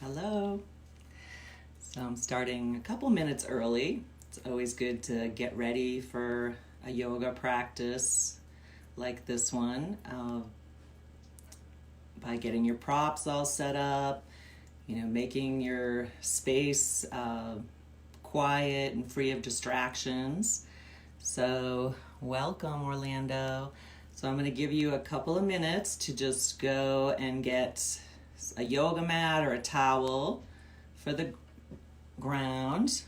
Hello. So I'm starting a couple minutes early. It's always good to get ready for a yoga practice like this one by getting your props all set up, making your space quiet and free of distractions. So, welcome, Orlando. So, I'm going to give you a couple of minutes to just go and get a yoga mat or a towel for the ground,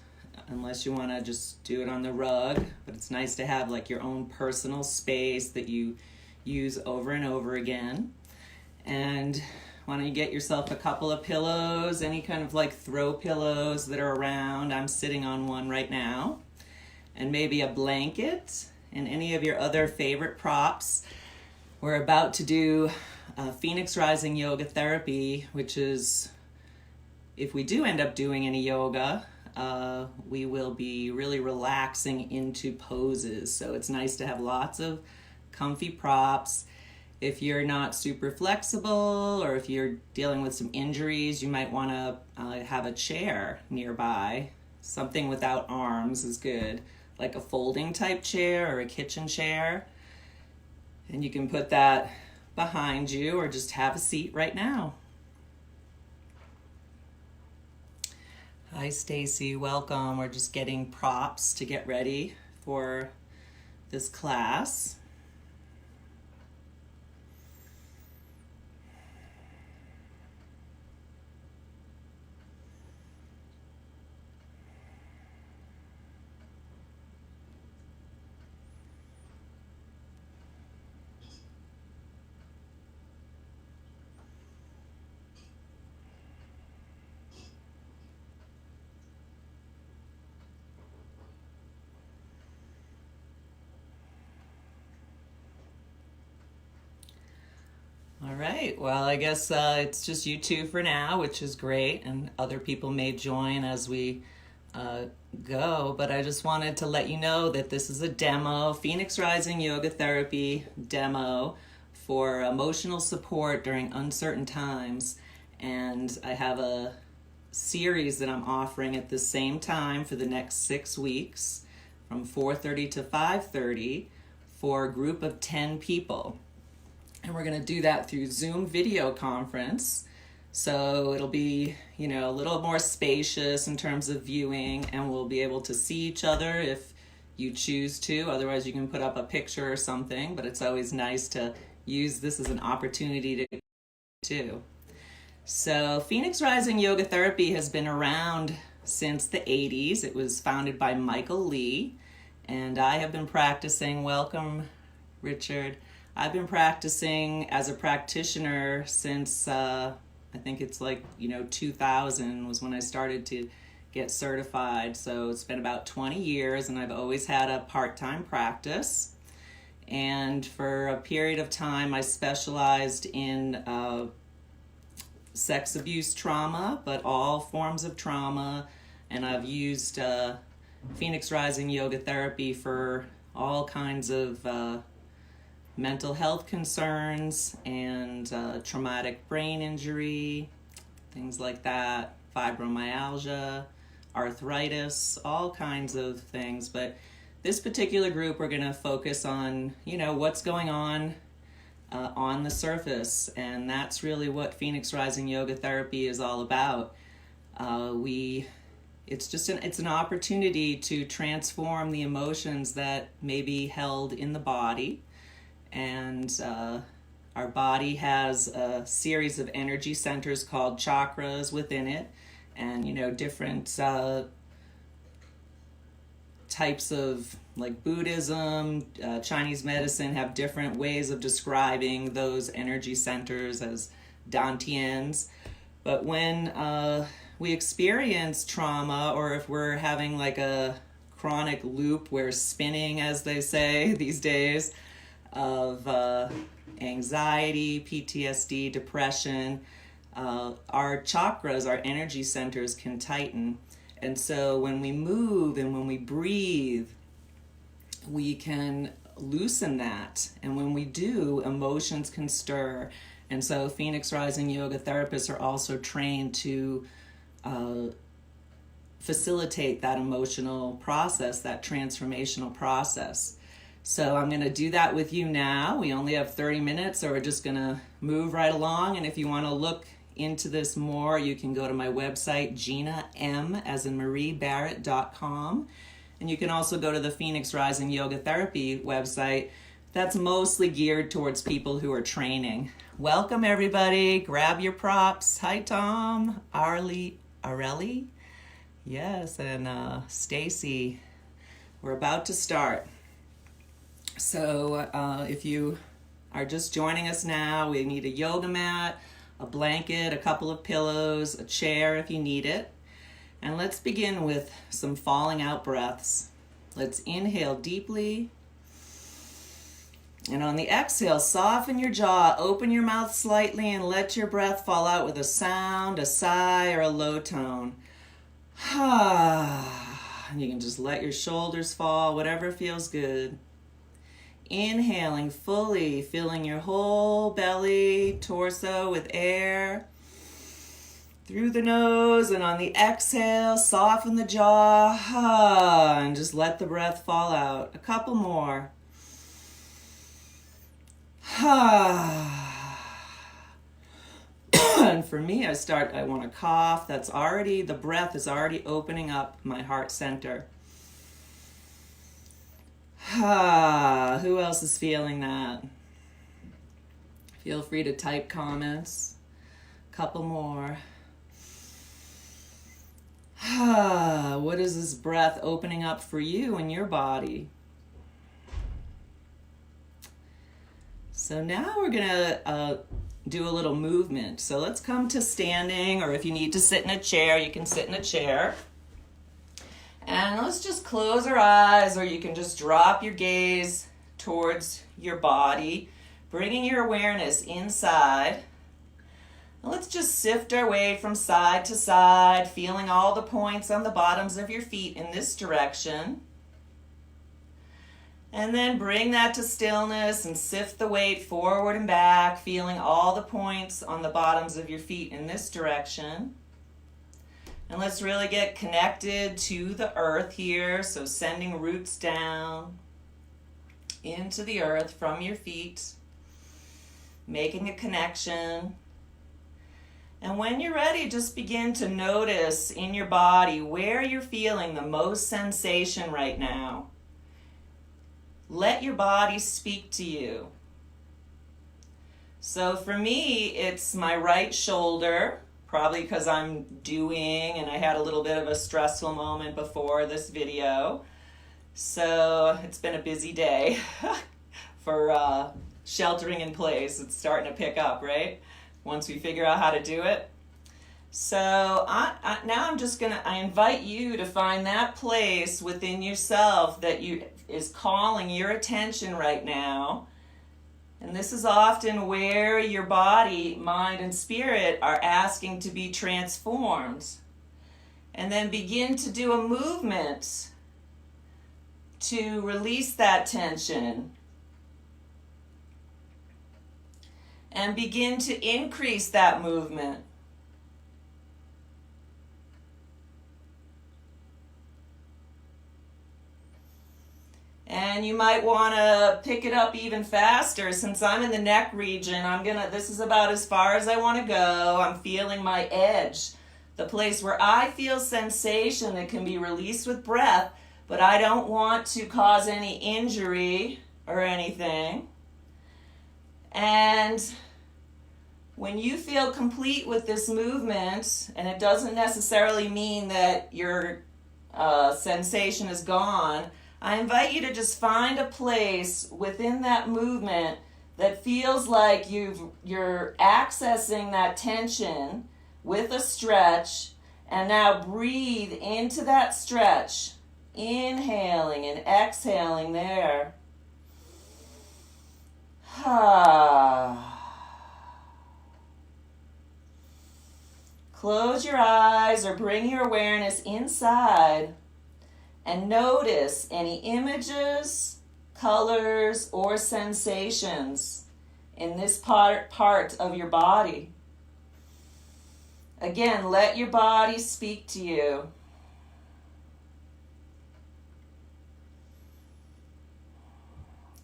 unless you want to just do it on the rug. But it's nice to have like your own personal space that you use over and over again. And why don't you get yourself a couple of pillows, any kind of like throw pillows that are around. I'm sitting on one right now. And maybe a blanket and any of your other favorite props. We're about to do Phoenix Rising Yoga Therapy, which is, if we do end up doing any yoga, we will be really relaxing into poses. So it's nice to have lots of comfy props. If you're not super flexible or if you're dealing with some injuries, you might want to have a chair nearby. Something without arms is good, like a folding type chair or a kitchen chair. And you can put that behind you or just have a seat right now. Hi, Stacy. Welcome. We're just getting props to get ready for this class. All right. Well, I guess it's just you two for now, which is great. And other people may join as we go. But I just wanted to let you know that this is a demo, Phoenix Rising Yoga Therapy demo for emotional support during uncertain times. And I have a series that I'm offering at the same time for the next 6 weeks from 4:30 to 5:30 for a group of 10 people. And we're going to do that through Zoom video conference. So it'll be, a little more spacious in terms of viewing, and we'll be able to see each other if you choose to. Otherwise, you can put up a picture or something, but it's always nice to use this as an opportunity to do. So Phoenix Rising Yoga Therapy has been around since the 80s. It was founded by Michael Lee, and I have been practicing. Welcome, Richard. I've been practicing as a practitioner since I think it's 2000 was when I started to get certified. So it's been about 20 years, and I've always had a part-time practice. And for a period of time, I specialized in sex abuse trauma, but all forms of trauma. And I've used Phoenix Rising Yoga Therapy for all kinds of mental health concerns and traumatic brain injury, things like that, fibromyalgia, arthritis, all kinds of things. But this particular group, we're going to focus on, what's going on the surface. And that's really what Phoenix Rising Yoga Therapy is all about. It's an opportunity to transform the emotions that may be held in the body. And our body has a series of energy centers called chakras within it. And, different types of, like Buddhism, Chinese medicine have different ways of describing those energy centers as dantians. But when we experience trauma, or if we're having like a chronic loop, we're spinning, as they say these days, of anxiety, PTSD, depression, our chakras, our energy centers can tighten. And so when we move and when we breathe, we can loosen that. And when we do, emotions can stir And so Phoenix Rising yoga therapists are also trained to facilitate that emotional process, that transformational process. So I'm going to do that with you now. We only have 30 minutes, so we're just going to move right along. And if you want to look into this more, you can go to my website, GinaM, as in MarieBarrett.com. And you can also go to the Phoenix Rising Yoga Therapy website. That's mostly geared towards people who are training. Welcome, everybody. Grab your props. Hi, Tom, Areli. Yes, and Stacy. We're about to start. So if you are just joining us now, we need a yoga mat, a blanket, a couple of pillows, a chair if you need it. And let's begin with some falling out breaths. Let's inhale deeply. And on the exhale, soften your jaw, open your mouth slightly, and let your breath fall out with a sound, a sigh, or a low tone. And you can just let your shoulders fall, whatever feels good. Inhaling fully, filling your whole belly, torso with air through the nose, and on the exhale, soften the jaw, and just let the breath fall out. A couple more. And for me, I want to cough. The breath is already opening up my heart center. Who else is feeling that? Feel free to type comments. Couple more. What is this breath opening up for you in your body? So now we're going to do a little movement. So let's come to standing, or if you need to sit in a chair, you can sit in a chair. And let's just close our eyes, or you can just drop your gaze towards your body, bringing your awareness inside. And let's just sift our way from side to side, feeling all the points on the bottoms of your feet in this direction. And then bring that to stillness and sift the weight forward and back, feeling all the points on the bottoms of your feet in this direction. And let's really get connected to the earth here. So sending roots down into the earth from your feet, making a connection. And when you're ready, just begin to notice in your body where you're feeling the most sensation right now. Let your body speak to you. So for me, it's my right shoulder. Probably because I'm doing, and I had a little bit of a stressful moment before this video. So it's been a busy day for sheltering in place. It's starting to pick up, right? Once we figure out how to do it. So now I invite you to find that place within yourself that is calling your attention right now. And this is often where your body, mind, and spirit are asking to be transformed. And then begin to do a movement to release that tension. And begin to increase that movement. And you might want to pick it up even faster. Since I'm in the neck region, this is about as far as I want to go. I'm feeling my edge, the place where I feel sensation that can be released with breath, but I don't want to cause any injury or anything. And when you feel complete with this movement, and it doesn't necessarily mean that your sensation is gone, I invite you to just find a place within that movement that feels like you're accessing that tension with a stretch, and now breathe into that stretch, inhaling and exhaling there. Close your eyes or bring your awareness inside and notice any images, colors, or sensations in this part of your body. Again, let your body speak to you.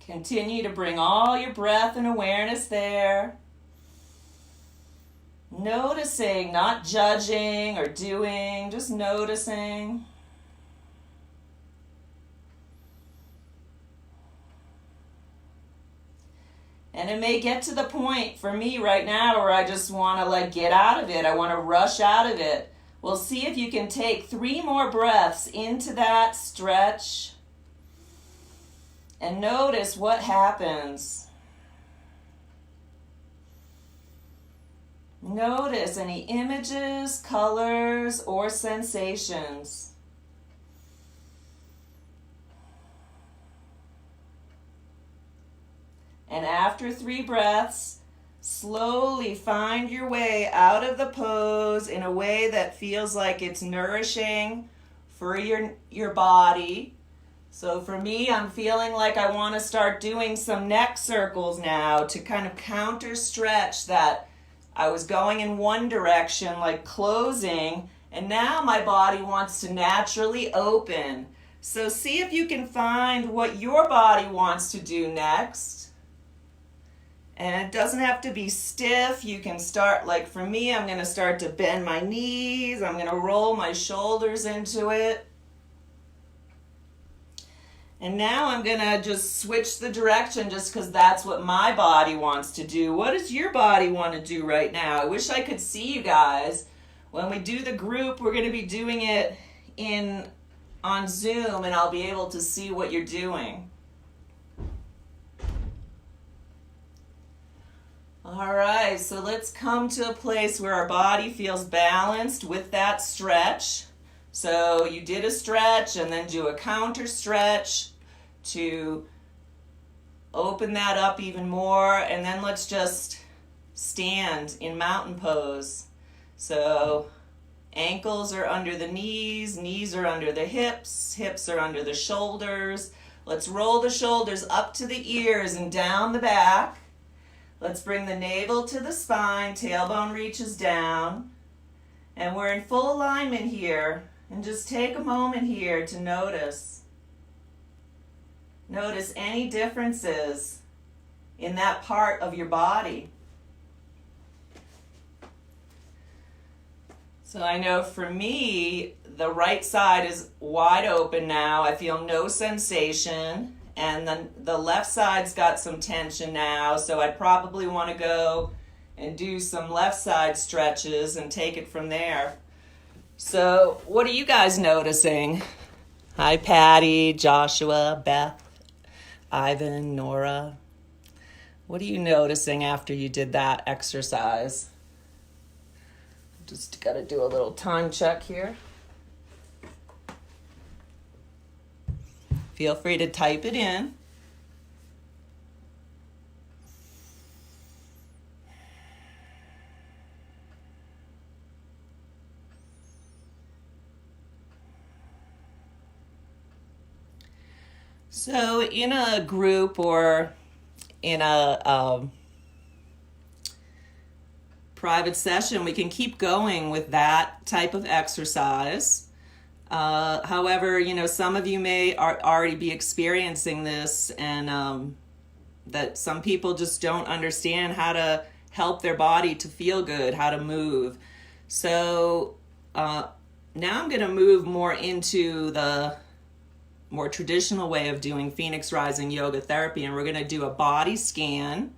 Continue to bring all your breath and awareness there. Noticing, not judging or doing, just noticing. And it may get to the point for me right now where I just want to get out of it. I want to rush out of it. Well, see if you can take 3 more breaths into that stretch and notice what happens. Notice any images, colors, or sensations. And after 3 breaths, slowly find your way out of the pose in a way that feels like it's nourishing for your body. So for me, I'm feeling like I want to start doing some neck circles now to kind of counter stretch that I was going in one direction, like closing, and now my body wants to naturally open. So see if you can find what your body wants to do next. And it doesn't have to be stiff. You can start, like for me, I'm going to start to bend my knees. I'm going to roll my shoulders into it. And now I'm going to just switch the direction just because that's what my body wants to do. What does your body want to do right now? I wish I could see you guys. When we do the group, we're going to be doing it on Zoom, and I'll be able to see what you're doing. All right, so let's come to a place where our body feels balanced with that stretch. So you did a stretch and then do a counter stretch to open that up even more. And then let's just stand in mountain pose. So ankles are under the knees, knees are under the hips, hips are under the shoulders. Let's roll the shoulders up to the ears and down the back. Let's bring the navel to the spine, tailbone reaches down. And we're in full alignment here. And just take a moment here to notice. Notice any differences in that part of your body. So I know for me, the right side is wide open now. I feel no sensation. And then the left side's got some tension now, so I'd probably want to go and do some left side stretches and take it from there. So what are you guys noticing? Hi, Patty, Joshua, Beth, Ivan, Nora. What are you noticing after you did that exercise? Just got to do a little time check here. Feel free to type it in. So in a group or in a private session, we can keep going with that type of exercise. However, some of you may already be experiencing this, and that some people just don't understand how to help their body to feel good, how to move. So now I'm going to move more into the more traditional way of doing Phoenix Rising yoga therapy, and we're going to do a body scan.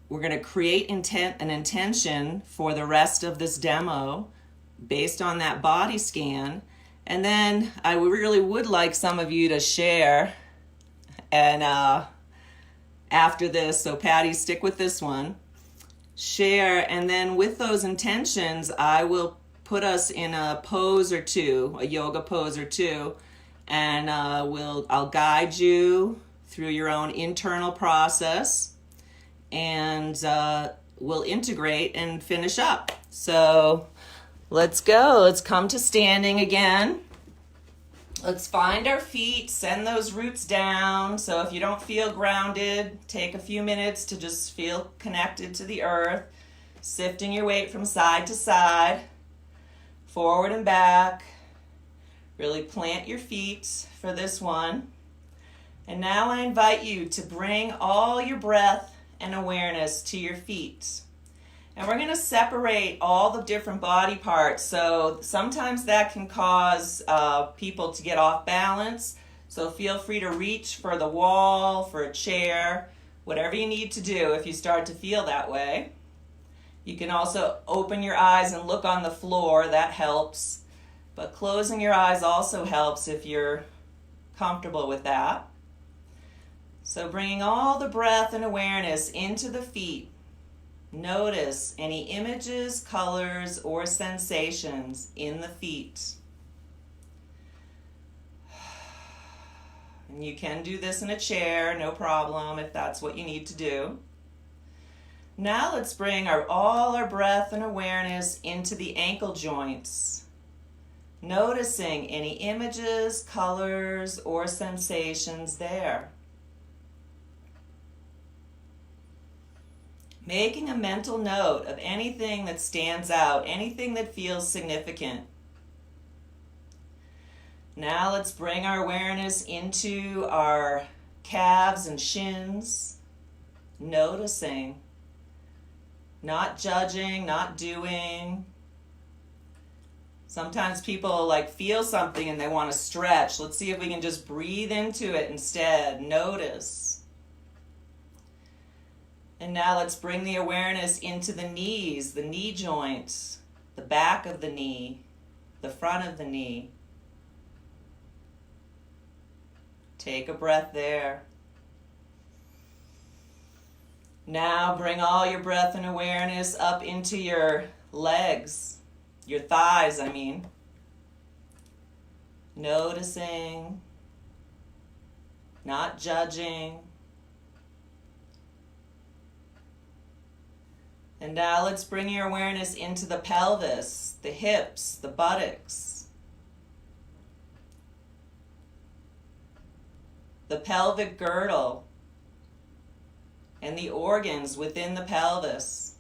We're going to create an intention for the rest of this demo based on that body scan. And then I really would like some of you to share. And after this, so Patty, stick with this one. Share, and then with those intentions, I will put us in a pose or two, a yoga pose or two, and I'll guide you through your own internal process, and we'll integrate and finish up. So let's go. Let's come to standing again. Let's find our feet, send those roots down. So if you don't feel grounded, take a few minutes to just feel connected to the earth, sifting your weight from side to side, forward and back. Really plant your feet for this one. And now I invite you to bring all your breath and awareness to your feet. And we're going to separate all the different body parts. So sometimes that can cause people to get off balance. So feel free to reach for the wall, for a chair, whatever you need to do if you start to feel that way. You can also open your eyes and look on the floor. That helps. But closing your eyes also helps if you're comfortable with that. So bringing all the breath and awareness into the feet. Notice any images, colors, or sensations in the feet. And you can do this in a chair, no problem, if that's what you need to do. Now let's bring all our breath and awareness into the ankle joints. Noticing any images, colors, or sensations there. Making a mental note of anything that stands out, anything that feels significant. Now let's bring our awareness into our calves and shins, noticing, not judging, not doing. Sometimes people feel something and they want to stretch. Let's see if we can just breathe into it instead. Notice. And now let's bring the awareness into the knees, the knee joints, the back of the knee, the front of the knee. Take a breath there. Now bring all your breath and awareness up into your legs, your thighs, Noticing, not judging. And now let's bring your awareness into the pelvis, the hips, the buttocks, the pelvic girdle, and the organs within the pelvis,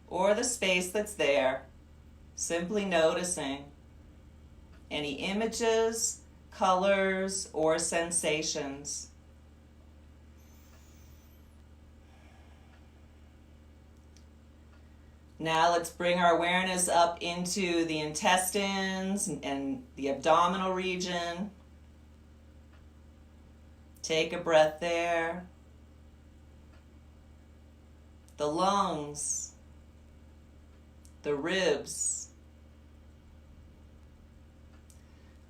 or the space that's there, simply noticing any images, colors, or sensations. Now let's bring our awareness up into the intestines and the abdominal region. Take a breath there. The lungs, the ribs,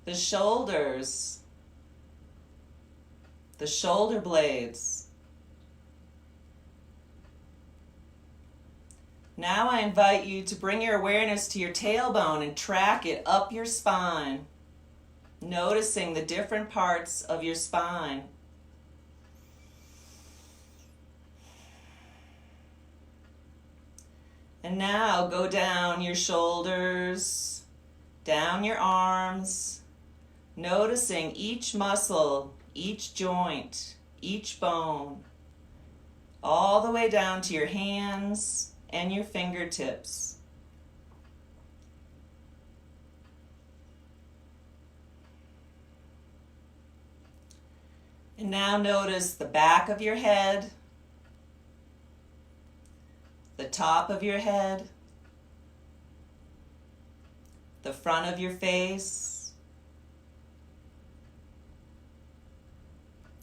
the shoulders, the shoulder blades. Now I invite you to bring your awareness to your tailbone and track it up your spine, noticing the different parts of your spine. And now go down your shoulders, down your arms, noticing each muscle, each joint, each bone, all the way down to your hands and your fingertips. And now notice the back of your head, the top of your head, the front of your face,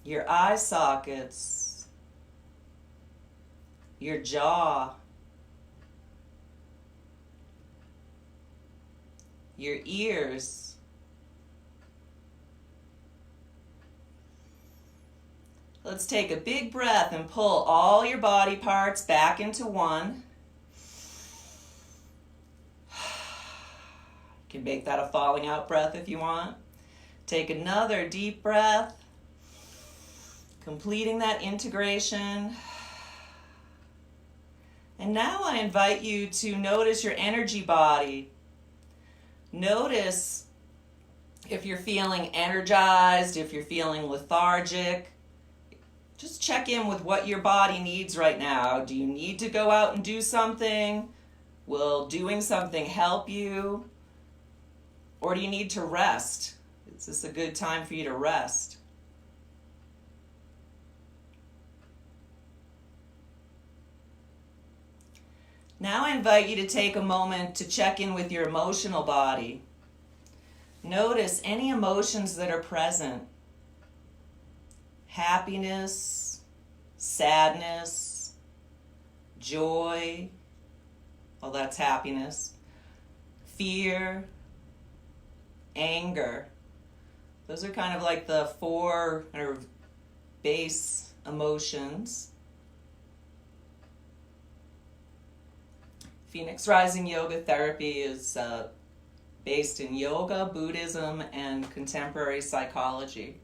your eye sockets, your jaw, your ears, let's take a big breath and pull all your body parts back into one. You can make that a falling out breath if you want. Take another deep breath, completing that integration. And now I invite you to notice your energy body. Notice If you're feeling energized, if you're feeling lethargic, just check in with what your body needs right now. Do you need to go out and do something? Will doing something help you? Or do you need to rest? Is this a good time for you to rest? Now I invite you to take a moment to check in with your emotional body. Notice any emotions that are present. Happiness, sadness, joy, well, that's happiness, fear, anger. Those are kind of like the four kind of base emotions. Phoenix Rising Yoga Therapy is based in yoga, Buddhism, and contemporary psychology.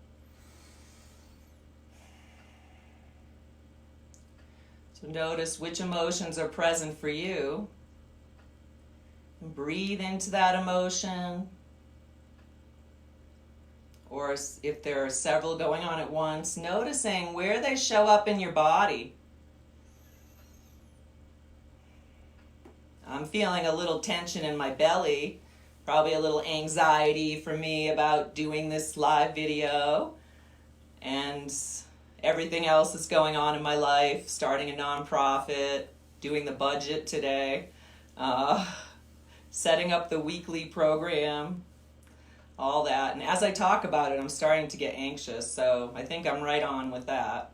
So notice which emotions are present for you. And breathe into that emotion. Or if there are several going on at once, noticing where they show up in your body. I'm feeling a little tension in my belly, probably a little anxiety for me about doing this live video, and everything else that's going on in my life, starting a nonprofit, doing the budget today, setting up the weekly program, all that. And as I talk about it, I'm starting to get anxious, so I think I'm right on with that.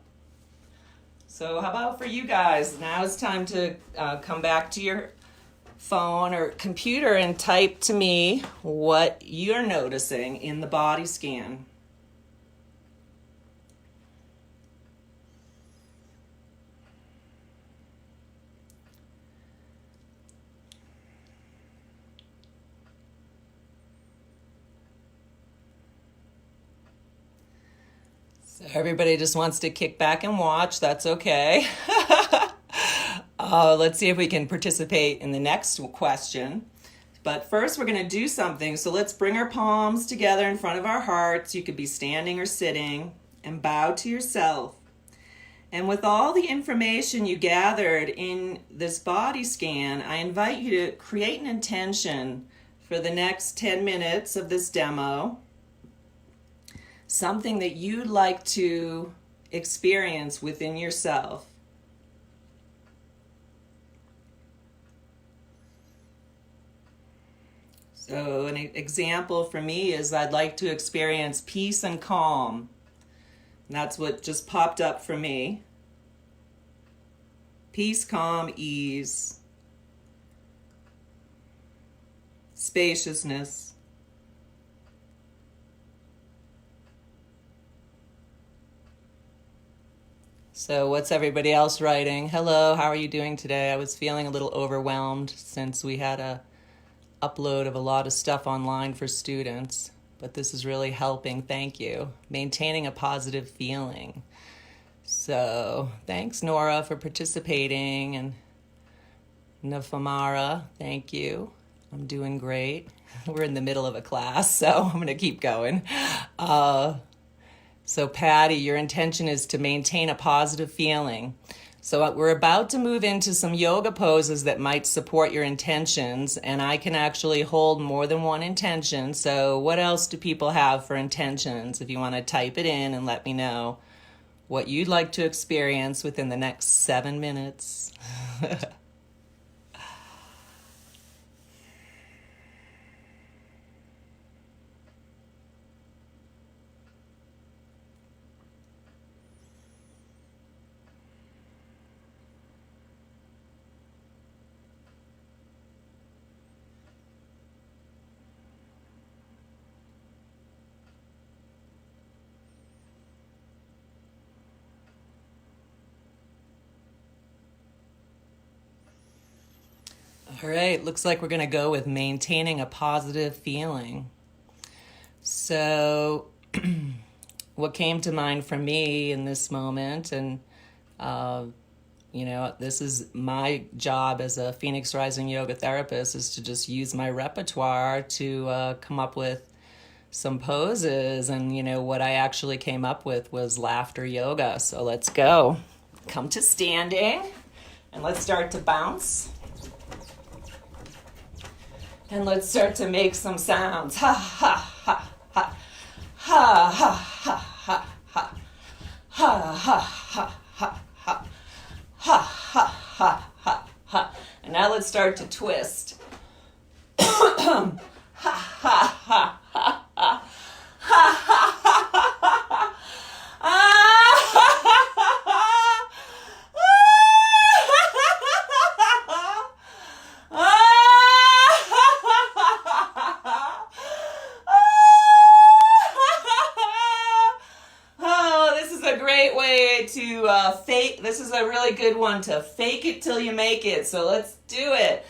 So how about for you guys? Now it's time to come back to your phone or computer and type to me what you're noticing in the body scan. So everybody just wants to kick back and watch. That's okay. Let's see if we can participate in the next question. But first we're going to do something. So let's bring our palms together in front of our hearts. You could be standing or sitting, and bow to yourself. And with all the information you gathered in this body scan, I invite you to create an intention for the next 10 minutes of this demo. Something that you'd like to experience within yourself. So an example for me is I'd like to experience peace and calm. And that's what just popped up for me. Peace, calm, ease, spaciousness. So what's everybody else writing? Hello, how are you doing today? I was feeling a little overwhelmed since we had a upload of a lot of stuff online for students, but this is really helping. Thank you. Maintaining a positive feeling. So thanks, Nora, for participating, and Nafamara, thank you. I'm doing great. We're in the middle of a class, so I'm going to keep going. So Patty, your intention is to maintain a positive feeling. So we're about to move into some yoga poses that might support your intentions, and I can actually hold more than one intention. So what else do people have for intentions? If you want to type it in and let me know what you'd like to experience within the next 7 minutes. All right, looks like we're going to go with maintaining a positive feeling. So what came to mind for me in this moment, and this is my job as a Phoenix Rising yoga therapist, is to just use my repertoire to come up with some poses, and what I actually came up with was laughter yoga. So let's go. Come to standing, and let's start to bounce. And let's start to make some sounds. Ha ha ha ha. Ha ha ha ha ha. Ha ha ha ha ha. Ha ha ha ha ha. And now let's start to twist. Ha ha ha ha ha. Ha ha ha ha ha. To fake. This is a really good one to fake it till you make it. So let's do it.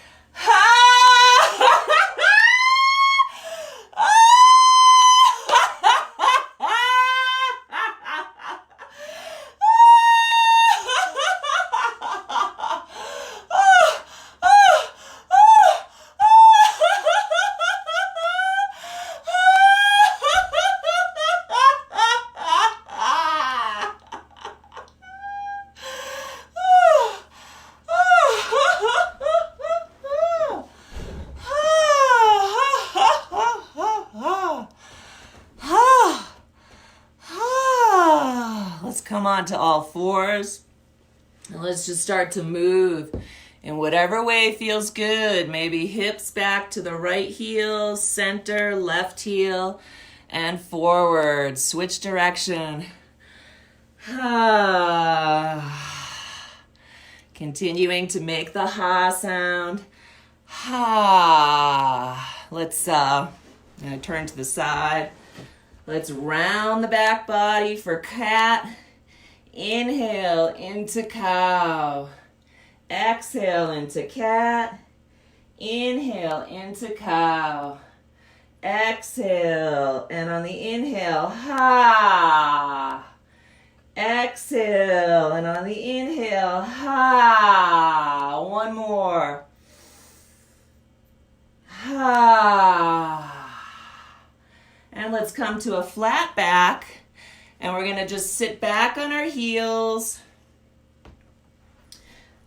Come on to all fours, and let's just start to move in whatever way feels good. Maybe hips back to the right heel, center, left heel, and forward. Switch direction. Continuing to make the ha sound. Let's I'm gonna turn to the side. Let's round the back body for cat. Inhale into cow. Exhale into cat. Inhale into cow. Exhale. And on the inhale, ha. Exhale. And on the inhale, ha. One more. Ha. And let's come to a flat back. And we're going to just sit back on our heels.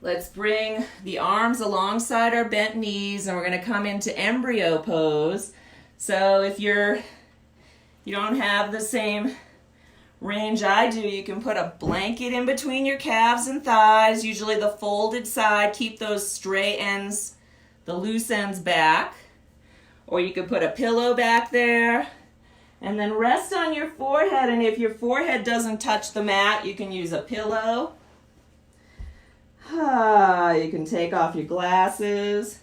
Let's bring the arms alongside our bent knees, and we're going to come into embryo pose. So if you don't have the same range I do, you can put a blanket in between your calves and thighs, usually the folded side. Keep those stray ends, the loose ends back. Or you could put a pillow back there. And then rest on your forehead, and if your forehead doesn't touch the mat, you can use a pillow. You can take off your glasses.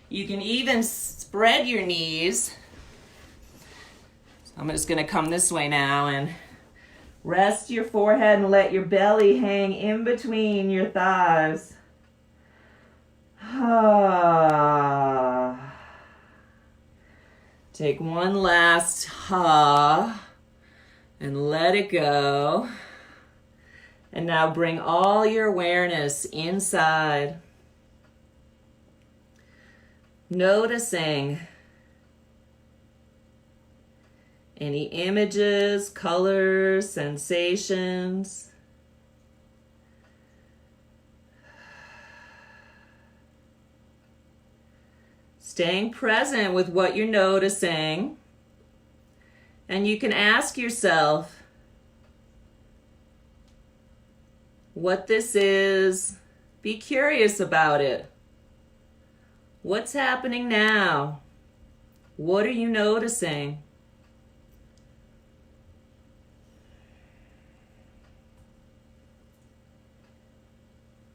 You can even spread your knees. So I'm just going to come this way now and rest your forehead and let your belly hang in between your thighs. Take one last ha and let it go. And now bring all your awareness inside. Noticing any images, colors, sensations. Staying present with what you're noticing. And you can ask yourself what this is. Be curious about it. What's happening now? What are you noticing?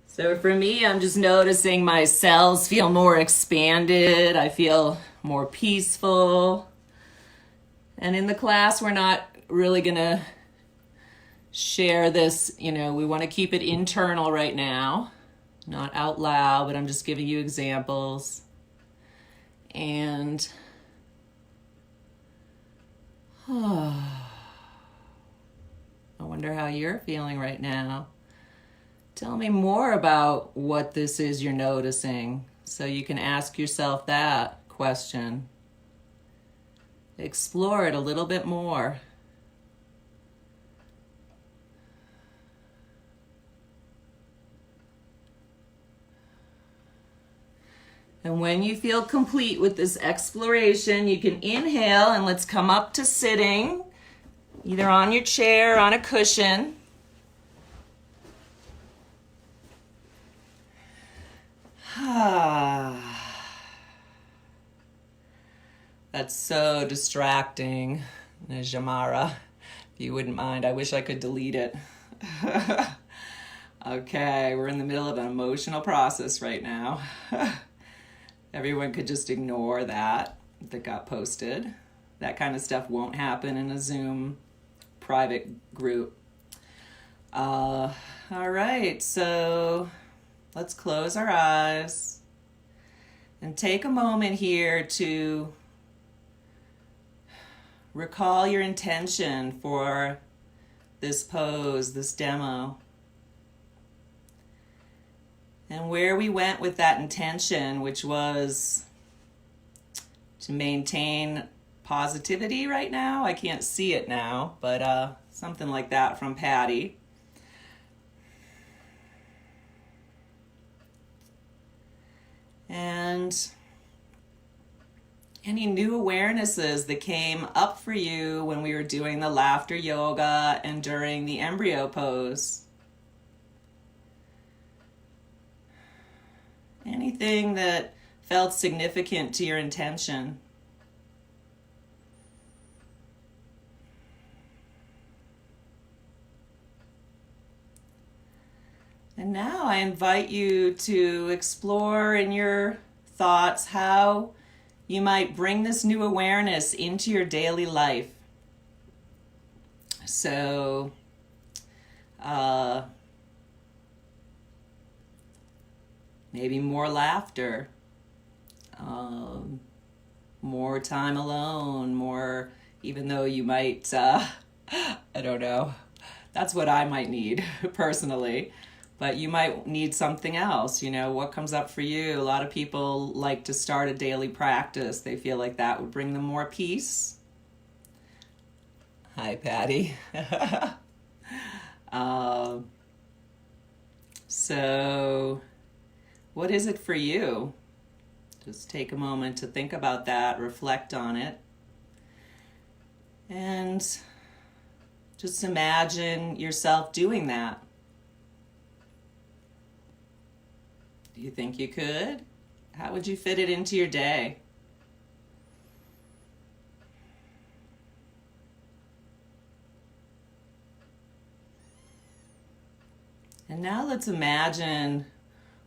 So for me, I'm just noticing my cells feel more expanded. I feel more peaceful. And in the class, we're not really going to share this. We want to keep it internal right now, not out loud, but I'm just giving you examples. And I wonder how you're feeling right now. Tell me more about what this is you're noticing, so you can ask yourself that question. explore it a little bit more. And when you feel complete with this exploration, you can inhale and let's come up to sitting, either on your chair or on a cushion. That's so distracting, Najamara. If you wouldn't mind, I wish I could delete it. Okay, we're in the middle of an emotional process right now. Everyone could just ignore that got posted. That kind of stuff won't happen in a Zoom private group. All right, so let's close our eyes and take a moment here to recall your intention for this pose, this demo. And where we went with that intention, which was to maintain positivity right now. I can't see it now, but something like that from Patty. And any new awarenesses that came up for you when we were doing the laughter yoga and during the embryo pose. Anything that felt significant to your intention. And now I invite you to explore in your thoughts how you might bring this new awareness into your daily life. So, maybe more laughter, more time alone, more, even though you might, I don't know, that's what I might need personally, but you might need something else. You know, what comes up for you? A lot of people like to start a daily practice. They feel like that would bring them more peace. Hi, Patty. So, what is it for you? Just take a moment to think about that, reflect on it, and just imagine yourself doing that. Do you think you could? How would you fit it into your day? And now let's imagine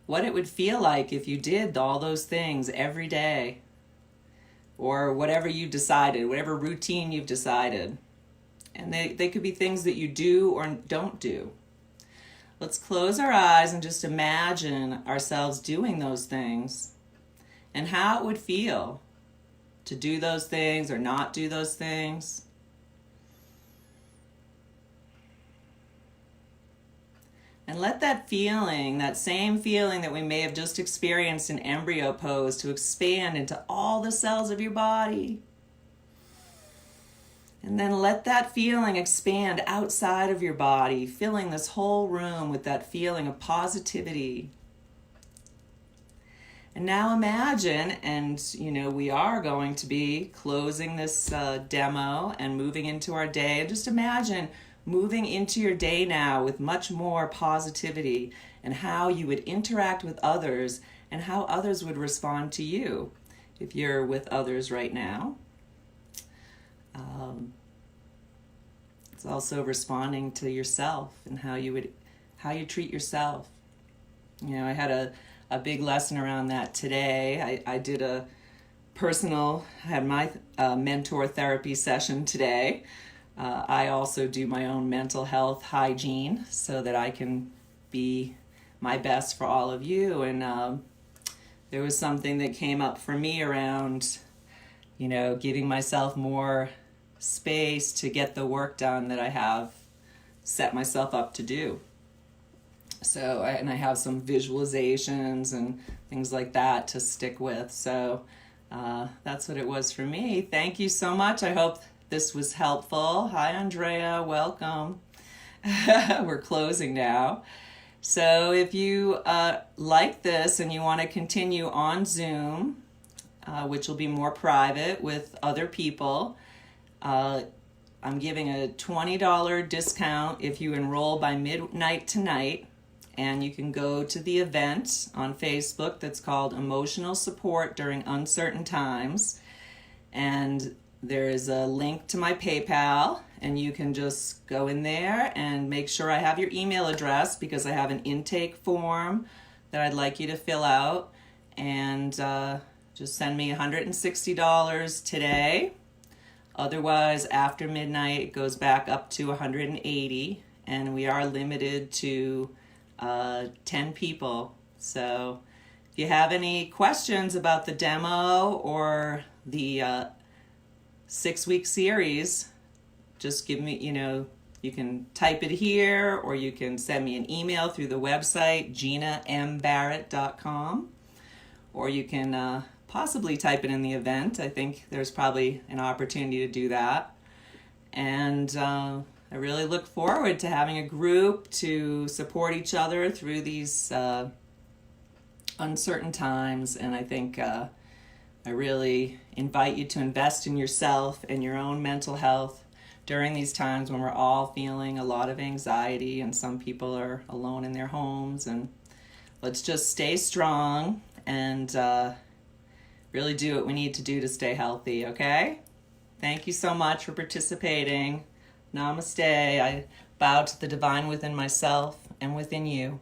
what it would feel like if you did all those things every day, or whatever you decided, whatever routine you've decided. And they could be things that you do or don't do. Let's close our eyes and just imagine ourselves doing those things and how it would feel to do those things or not do those things. And let that feeling, that same feeling that we may have just experienced in embryo pose, to expand into all the cells of your body. And then let that feeling expand outside of your body, filling this whole room with that feeling of positivity. And now imagine, and you know, we are going to be closing this demo and moving into our day. And just imagine moving into your day now with much more positivity, and how you would interact with others and how others would respond to you if you're with others right now. It's also responding to yourself and how you treat yourself. You know, I had a big lesson around that today. I did I had my mentor therapy session today. I also do my own mental health hygiene so that I can be my best for all of you. And there was something that came up for me around, you know, giving myself more space to get the work done that I have set myself up to do. So, and I have some visualizations and things like that to stick with. So That's what it was for me. Thank you so much. I hope this was helpful. Hi, Andrea. Welcome. We're closing now. So if you like this and you want to continue on Zoom, which will be more private with other people, I'm giving a $20 discount if you enroll by midnight tonight. And you can go to the event on Facebook that's called Emotional Support During Uncertain Times. And there is a link to my PayPal, and you can just go in there and make sure I have your email address, because I have an intake form that I'd like you to fill out. And just send me $160 today. Otherwise, after midnight, it goes back up to $180, and we are limited to 10 people. So if you have any questions about the demo or the 6-week series, just give me, you can type it here, or you can send me an email through the website, GinaMBarrett.com, or you can possibly type it in the event. I think there's probably an opportunity to do that. And I really look forward to having a group to support each other through these uncertain times. And I think I really invite you to invest in yourself and your own mental health during these times when we're all feeling a lot of anxiety, and some people are alone in their homes. And let's just stay strong and really do what we need to do to stay healthy, okay? Thank you so much for participating. Namaste. I bow to the divine within myself and within you.